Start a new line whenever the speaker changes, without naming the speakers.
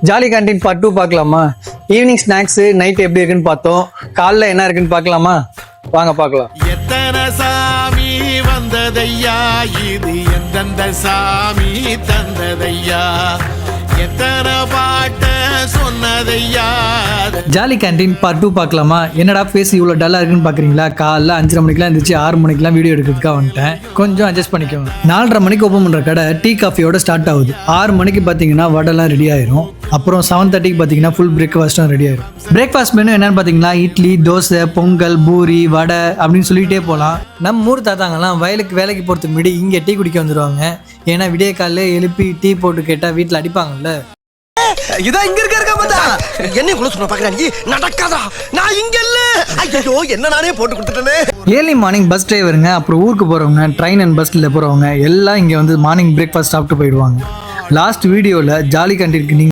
Jolly canteen part 2 பார்க்கலாமா? Evening snacks night எப்படி இருக்குன்னு பார்த்தோம். காலைல என்ன இருக்குன்னு பார்க்கலாமா? வாங்க பார்க்கலாம்.
எத்தனை சாமி வந்ததையா, இது எந்தெந்த சாமி தந்ததையா, எத்தனை பாட்ட சொன்னதையா.
ஜாலி கேண்டீன் பார்ட் 2 பார்க்கலாமா? என்னடா ஃபேஸ் இவ்வளோ டல்லாக இருக்குன்னு பார்க்குறீங்களா? காலைல 5:30 மணிக்கெலாம் இருந்துச்சு, 6 மணிக்கெலாம் வீடியோ எடுக்கிறதுக்காக வந்துட்டேன். கொஞ்சம் அட்ஜஸ்ட் பண்ணிக்கோங்க. 4:30 மணிக்கு ஓப்பன் பண்ணுற கடை டீ காஃபியோட ஸ்டார்ட் ஆகுது. 6 மணிக்கு பார்த்தீங்கன்னா வடைலாம் ரெடி ஆயிரும். அப்புறம் 7:30க்கு பார்த்தீங்கன்னா ஃபுல் பிரேக்ஃபாஸ்ட்டும் ரெடி ஆயிரும். பிரேக்ஃபாஸ்ட் மெனு என்னன்னு பார்த்தீங்கன்னா இட்லி, தோசை, பொங்கல், பூரி, வடை அப்படின்னு சொல்லிகிட்டே போகலாம். நம்ம ஊர் தாத்தாங்கலாம் வயலுக்கு வேலைக்கு போகிறதுக்கு முன்னாடி இங்கே டீ குடிக்க வந்துடுவாங்க. ஏன்னா விடிய காலையில் எழுப்பி டீ போட்டு கேட்டால் வீட்டில் அடிப்பாங்கல்ல.
இதா இங்க இருக்க மாட்டா என்ன கூட சொன்ன பாக்குறா நீ நடக்காதா நான் இங்க இல்ல ஐயோ என்ன நானே போட்டு கொடுத்துட்டேனே.
ஏர்லி மார்னிங் பஸ் டிரைவருங்க, அப்புறம் ஊருக்கு போகிறவங்க, ட்ரெயின் அண்ட் பஸ்ஸில் போகிறவங்க எல்லாம் இங்கே வந்து மார்னிங் பிரேக்ஃபாஸ்ட் சாப்பிட்டு போயிடுவாங்க. லாஸ்ட் வீடியோவில் ஜாலி கேண்டீனுக்கு